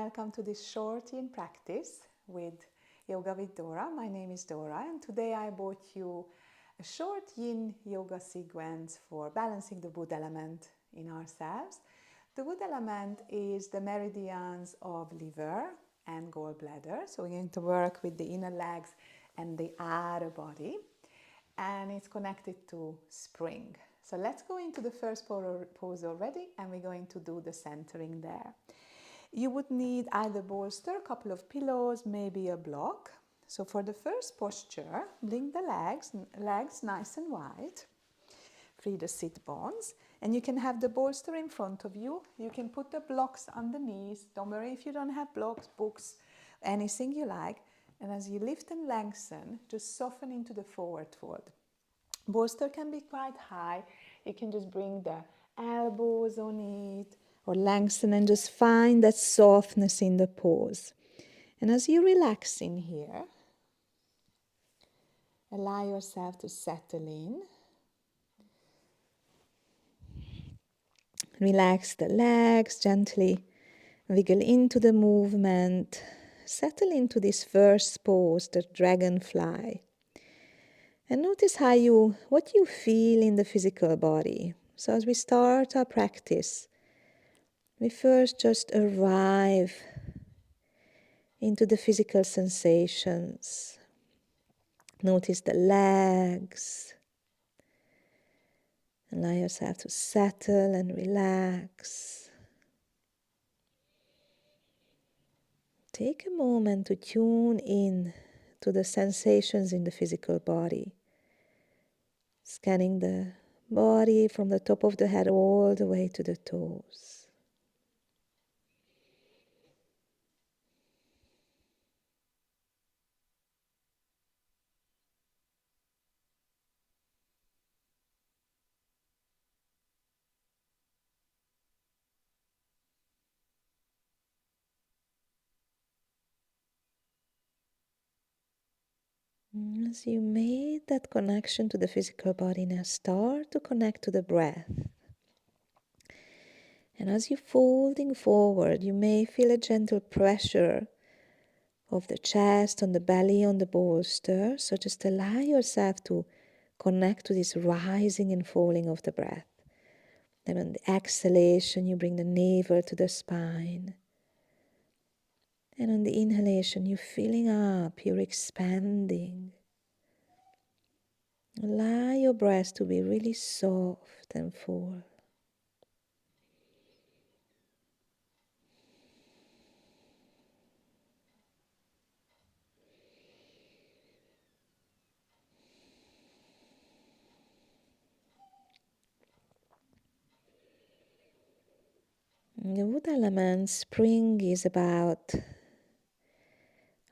Welcome to this short yin practice with Yoga with Dora. My name is Dora, and today I brought you a short yin yoga sequence for balancing the wood element in ourselves. The wood element is the meridians of liver and gallbladder. So we're going to work with the inner legs and the outer body, and it's connected to spring. So let's go into the first pose already, and we're going to do the centering there. You would need either bolster, a couple of pillows, maybe a block. So for the first posture, bring the legs nice and wide. Free the sit bones. And you can have the bolster in front of you. You can put the blocks underneath. Don't worry if you don't have blocks, books, anything you like. And as you lift and lengthen, just soften into the forward fold. Bolster can be quite high. You can just bring the elbows on it or lengthen and just find that softness in the pose. And as you relax in here, allow yourself to settle in. Relax the legs, gently wiggle into the movement. Settle into this first pose, the dragonfly. And notice what you feel in the physical body. So as we start our practice, we first just arrive into the physical sensations. Notice the legs. Allow yourself to settle and relax. Take a moment to tune in to the sensations in the physical body. Scanning the body from the top of the head all the way to the toes. As you made that connection to the physical body, now start to connect to the breath. And as you're folding forward, you may feel a gentle pressure of the chest, on the belly, on the bolster. So just allow yourself to connect to this rising and falling of the breath. Then on the exhalation, you bring the navel to the spine. And on the inhalation, you're filling up, you're expanding. Allow your breath to be really soft and full. The wood element, spring is about,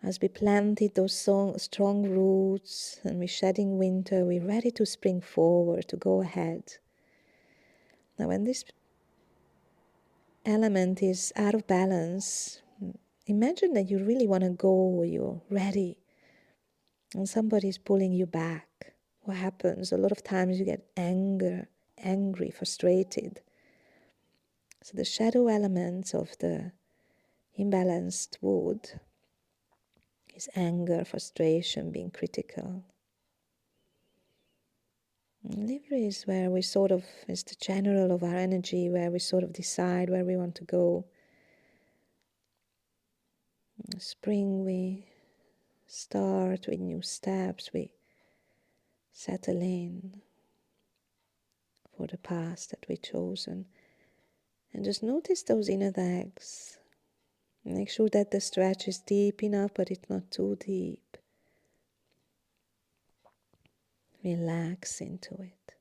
as we planted those strong roots and we're shedding winter, we're ready to spring forward, to go ahead. Now when this element is out of balance, imagine that you really want to go, you're ready, and somebody's pulling you back. What happens? A lot of times you get angry, frustrated. So the shadow elements of the imbalanced wood is anger, frustration, being critical. And liver is where we is the general of our energy, where we sort of decide where we want to go. In spring we start with new steps, we settle in for the path that we've chosen. And just notice those inner legs. Make sure that the stretch is deep enough, but it's not too deep. Relax into it.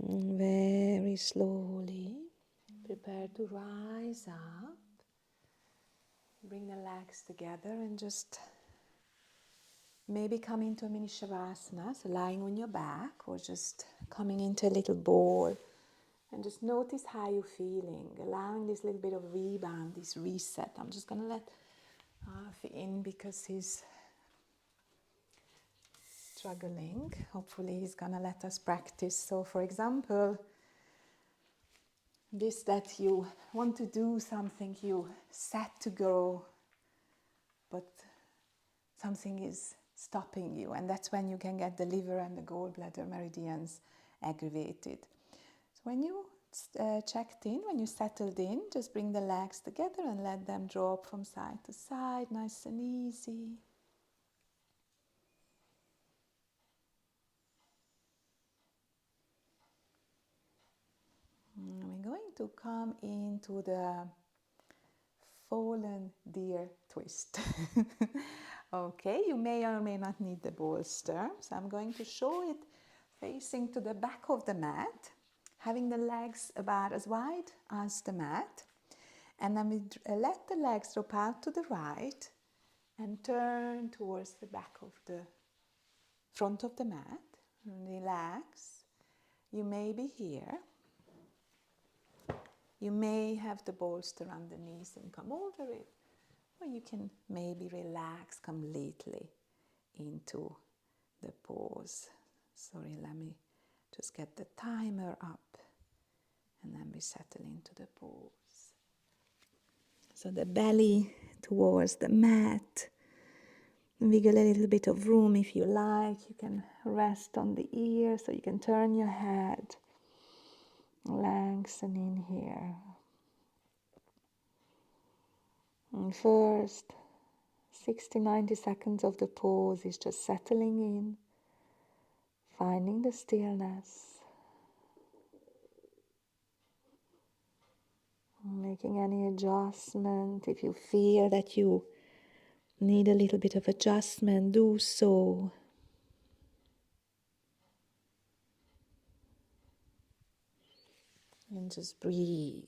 Very slowly, prepare to rise up. Bring the legs together and just maybe come into a mini shavasana, so lying on your back or just coming into a little ball. And just notice how you're feeling, allowing this little bit of rebound, this reset. I'm just going to let Arfi in because he's struggling. Hopefully he's going to let us practice. So for example, this that you want to do something, you set to go, but something is stopping you. And that's when you can get the liver and the gallbladder meridians aggravated. So when you checked in, when you settled in, just bring the legs together and let them drop from side to side, nice and easy. We're going to come into the fallen deer twist. Okay, you may or may not need the bolster. So I'm going to show it facing to the back of the mat, having the legs about as wide as the mat. And then we let the legs drop out to the right and turn towards the back of the front of the mat. Relax. You may be here. You may have the bolster underneath and come over it. Or you can maybe relax completely into the pose. Sorry, let me just get the timer up and then we settle into the pose. So the belly towards the mat. Wiggle a little bit of room if you like. You can rest on the ear so you can turn your head. Lengthen in here. And first 60-90 seconds of the pose is just settling in, finding the stillness, making any adjustment. If you feel that you need a little bit of adjustment, do so. And just breathe.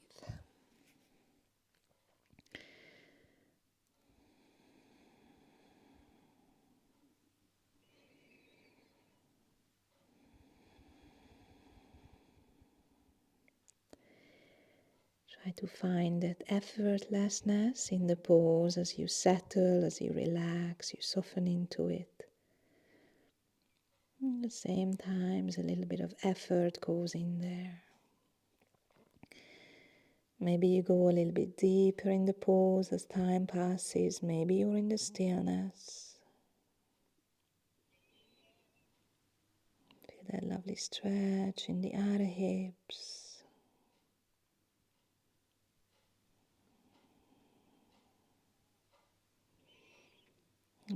Try to find that effortlessness in the pose as you settle, as you relax, you soften into it. At the same time, a little bit of effort goes in there. Maybe you go a little bit deeper in the pose as time passes. Maybe you're in the stillness. Feel that lovely stretch in the outer hips.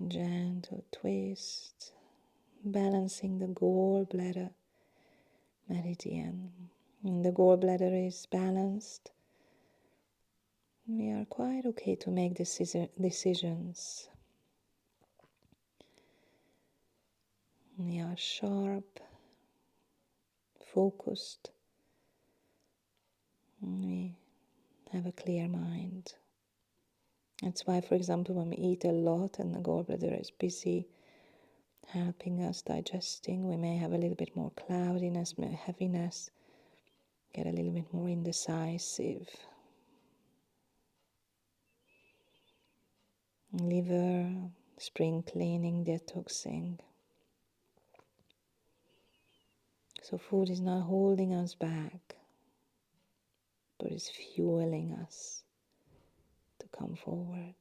Gentle twist, balancing the gallbladder meridian. When the gallbladder is balanced, we are quite okay to make decisions. We are sharp, focused. We have a clear mind. That's why, for example, when we eat a lot and the gallbladder is busy helping us digesting, we may have a little bit more cloudiness, heaviness, get a little bit more indecisive. Liver, spring cleaning, detoxing. So food is not holding us back, but is fueling us to come forward.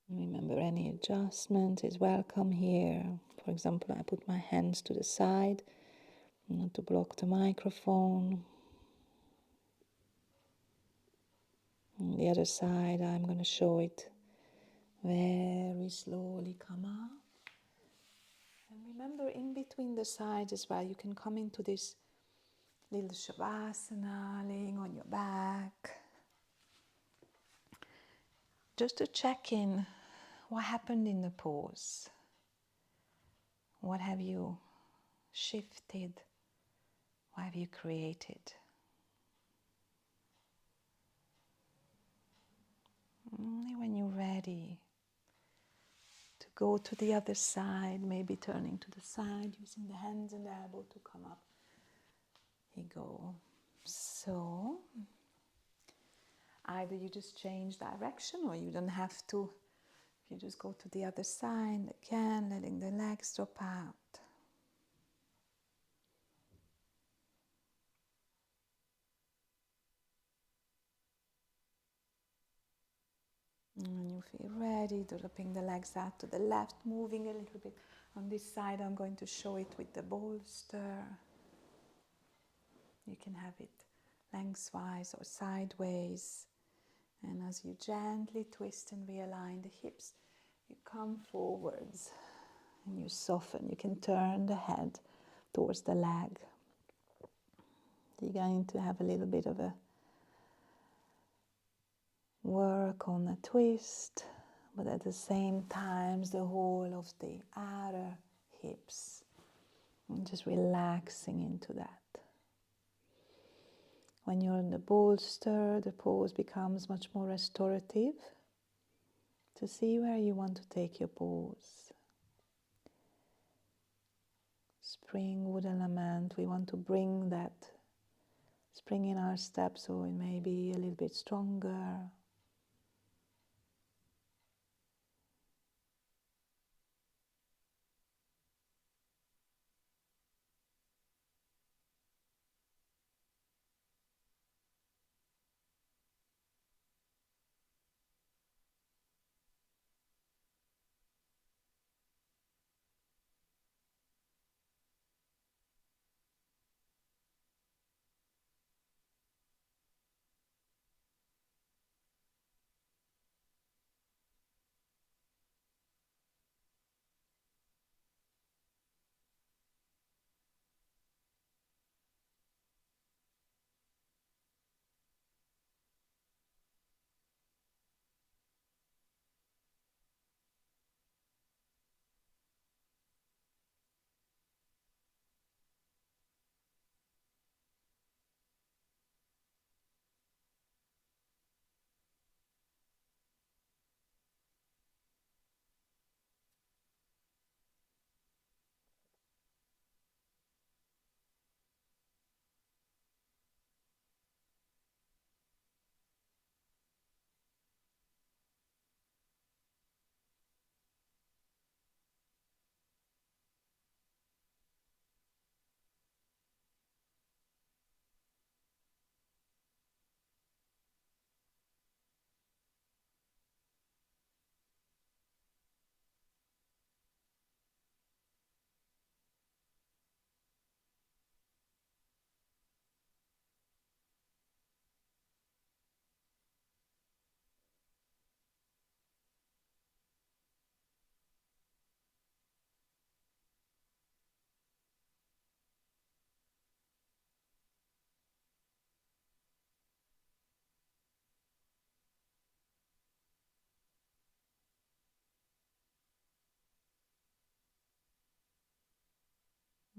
Remember, any adjustment is welcome here. For example, I put my hands to the side, not to block the microphone. On the other side, I'm going to show it very slowly come up. And remember, in between the sides as well, you can come into this little shavasana, laying on your back. Just to check in what happened in the pose. What have you shifted? What have you created? Only when you're ready to go to the other side, maybe turning to the side, using the hands and the elbow to come up. Here you go. So, either you just change direction or you don't have to. You just go to the other side again, letting the legs drop out. And when you feel ready, dropping the legs out to the left, moving a little bit. On this side, I'm going to show it with the bolster. You can have it lengthwise or sideways. And as you gently twist and realign the hips, you come forwards and you soften. You can turn the head towards the leg. You're going to have a little bit of a work on the twist, but at the same time the whole of the outer hips, and just relaxing into that. When you're in the bolster, the pose becomes much more restorative. To see where you want to take your pose. Spring wood element, we want to bring that spring in our step so it may be a little bit stronger.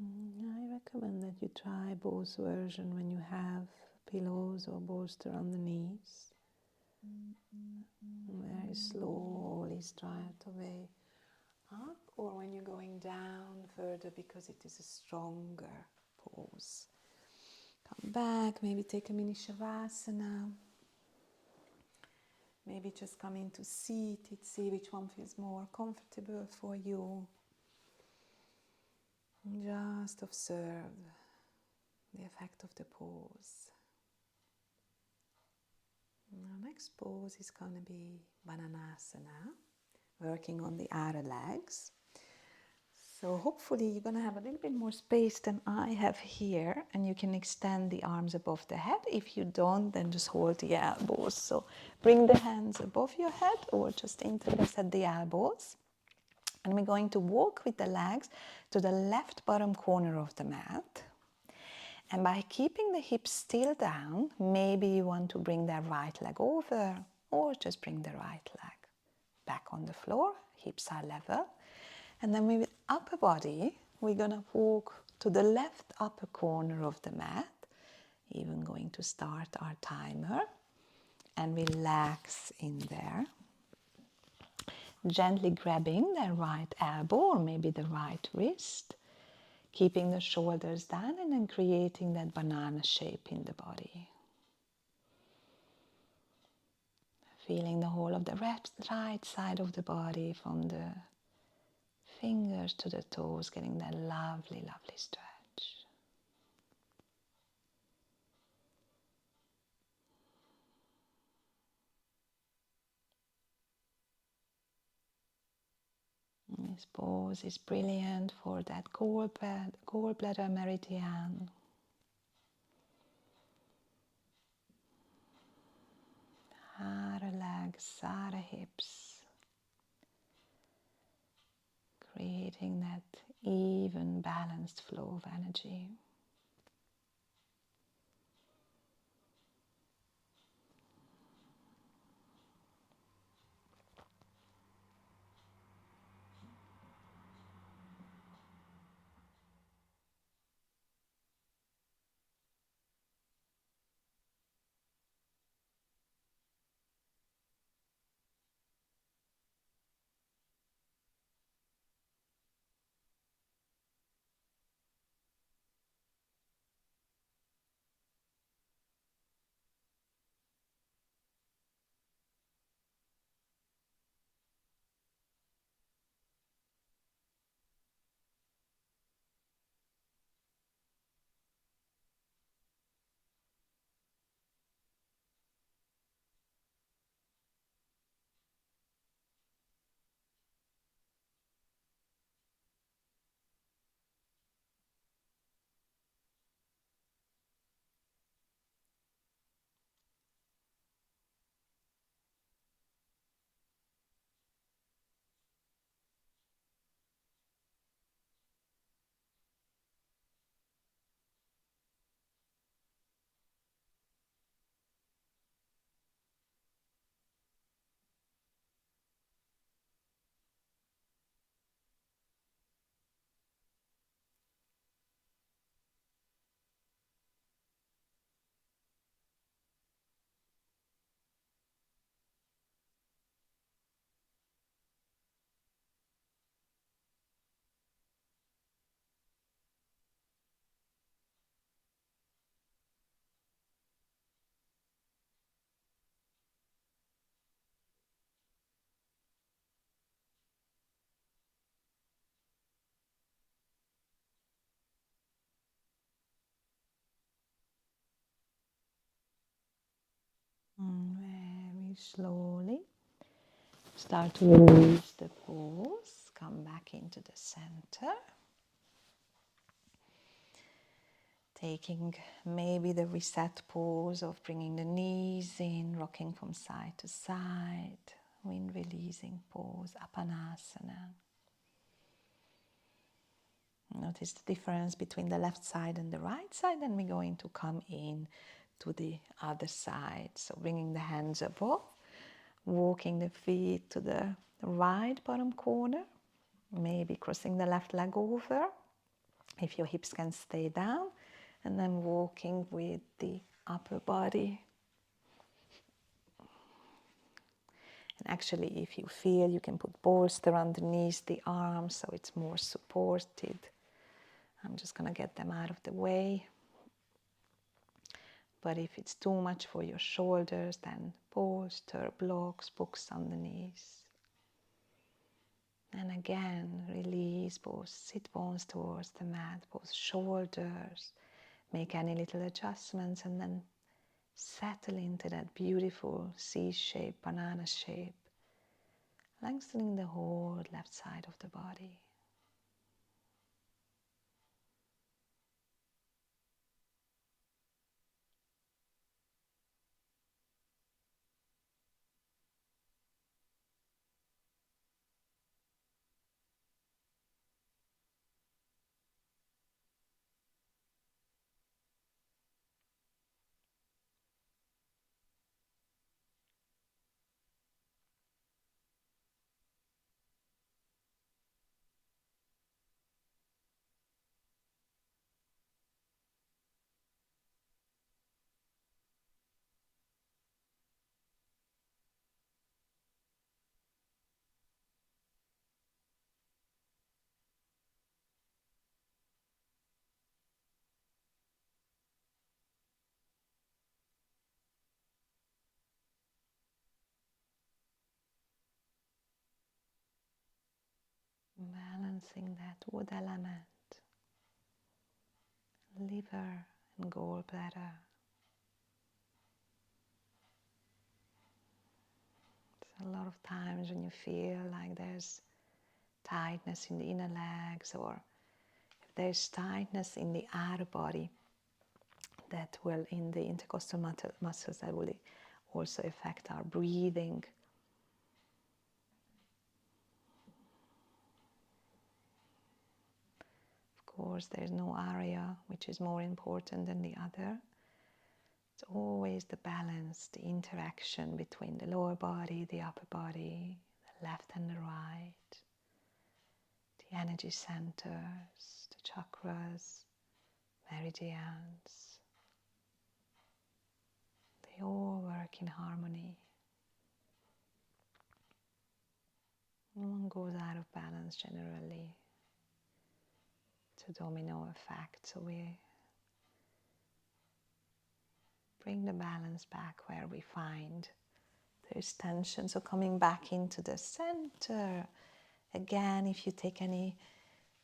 I recommend that you try both versions when you have pillows or bolster on the knees. Very slowly stride away up, or when you're going down further because it is a stronger pose. Come back, maybe take a mini shavasana. Maybe just come into seated, see which one feels more comfortable for you. Just observe the effect of the pose. Our next pose is going to be Bananasana, working on the outer legs. So hopefully you're going to have a little bit more space than I have here, and you can extend the arms above the head. If you don't, then just hold the elbows. So bring the hands above your head or just interlace at the elbows. And we're going to walk with the legs to the left bottom corner of the mat. And by keeping the hips still down, maybe you want to bring the right leg over, or just bring the right leg back on the floor, hips are level. And then with upper body, we're going to walk to the left upper corner of the mat, even going to start our timer, and relax in there. Gently grabbing the right elbow or maybe the right wrist, keeping the shoulders down and then creating that banana shape in the body. Feeling the whole of the right side of the body from the fingers to the toes, getting that lovely, lovely stretch. This pose is brilliant for that gallbladder meridian. Harde legs, harde hips. Creating that even, balanced flow of energy. Very slowly start to release the pose, come back into the center, taking maybe the reset pose of bringing the knees in, rocking from side to side, wind releasing pose, Apanasana. Notice the difference between the left side and the right side, and we're going to come in to the other side. So bringing the hands above, walking the feet to the right bottom corner, maybe crossing the left leg over, if your hips can stay down, and then walking with the upper body. And actually, if you feel, you can put bolster underneath the arms so it's more supported. I'm just going to get them out of the way. But if it's too much for your shoulders, then bolster, blocks, books underneath. And again, release both sit bones towards the mat, both shoulders. Make any little adjustments and then settle into that beautiful C-shape, banana shape, lengthening the whole left side of the body. balancing that wood element, liver and gallbladder. So a lot of times when you feel like there's tightness in the inner legs, or if there's tightness in the outer body, that will, in the intercostal muscles, that will also affect our breathing. Of course, there's no area which is more important than the other. It's always the balance, the interaction between the lower body, the upper body, the left and the right, the energy centers, the chakras, meridians. They all work in harmony. No one goes out of balance generally. It's a domino effect, so we bring the balance back where we find there's tension. So coming back into the center. Again, if you take any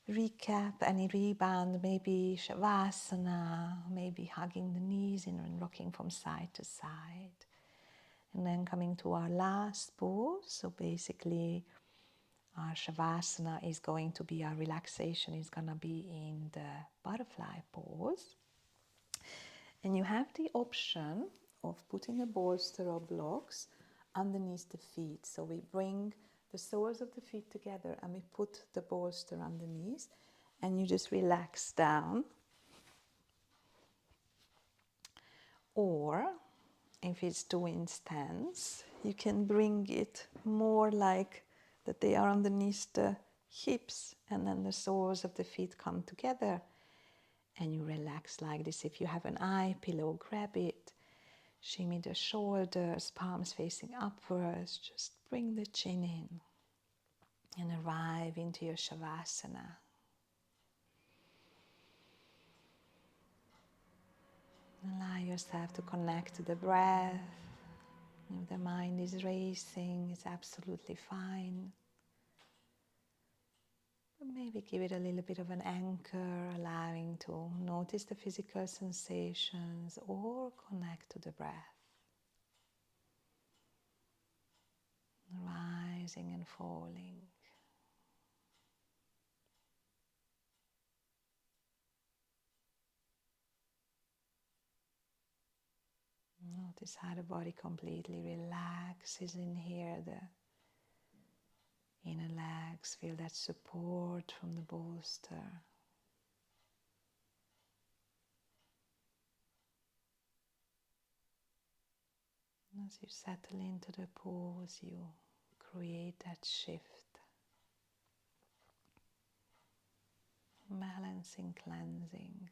recap, any rebound, maybe Shavasana, maybe hugging the knees and rocking from side to side. And then coming to our last pose. So basically our Shavasana is going to be, our relaxation is going to be in the butterfly pose. And you have the option of putting a bolster or blocks underneath the feet. So we bring the soles of the feet together and we put the bolster underneath, and you just relax down. Or if it's too intense, you can bring it more like that they are underneath the hips, and then the soles of the feet come together and you relax like this. If you have an eye pillow, grab it, shimmy the shoulders, palms facing upwards, just bring the chin in and arrive into your Shavasana. Allow yourself to connect to the breath. If the mind is racing, it's absolutely fine. But maybe give it a little bit of an anchor, allowing to notice the physical sensations or connect to the breath. Rising and falling. Notice how the body completely relaxes in here. The inner legs, feel that support from the bolster. As you settle into the pose, you create that shift. Balancing, cleansing.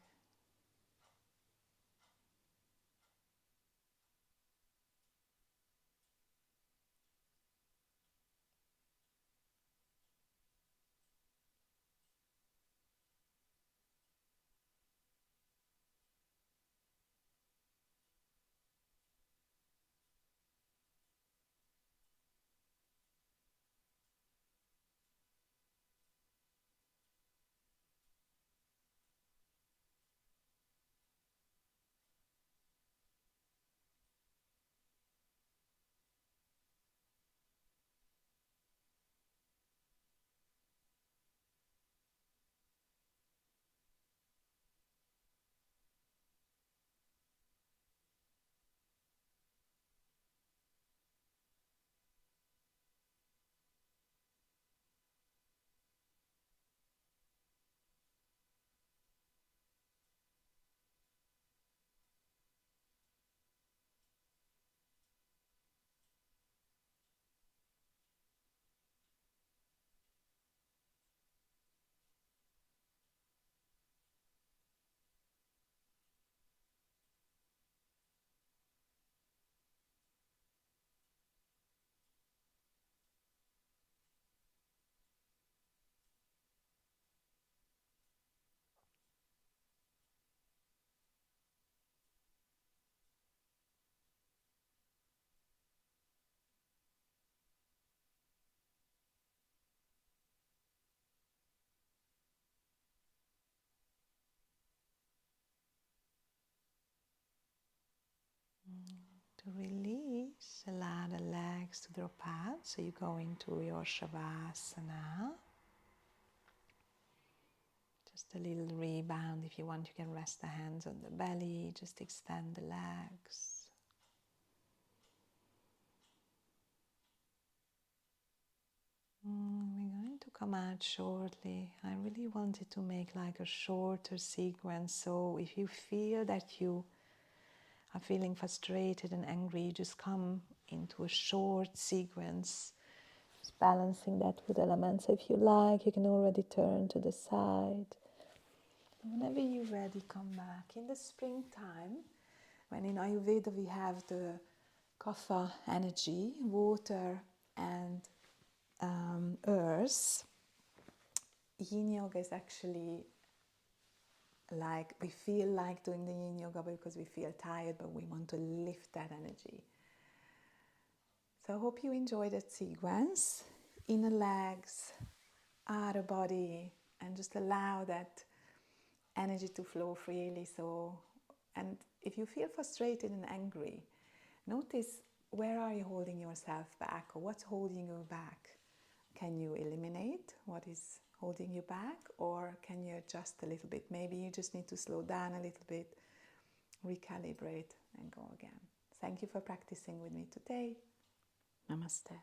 to release, allow the legs to drop out. So you go into your Shavasana. Just a little rebound. If you want, you can rest the hands on the belly. Just extend the legs. We're going to come out shortly. I really wanted to make like a shorter sequence. So if you feel that you are feeling frustrated and angry, you just come into a short sequence, just balancing that with elements. So if you like, you can already turn to the side. And whenever you're ready, come back. In the springtime, when in Ayurveda we have the kapha energy, water and earth, Yin Yoga is actually like, we feel like doing the Yin Yoga because we feel tired, but we want to lift that energy. So I hope you enjoy that sequence. Inner legs, outer body, and just allow that energy to flow freely. So, and if you feel frustrated and angry, notice where are you holding yourself back, or what's holding you back. Can you eliminate what is holding you back, or can you adjust a little bit? Maybe you just need to slow down a little bit, recalibrate, and go again. Thank you for practicing with me today. Namaste.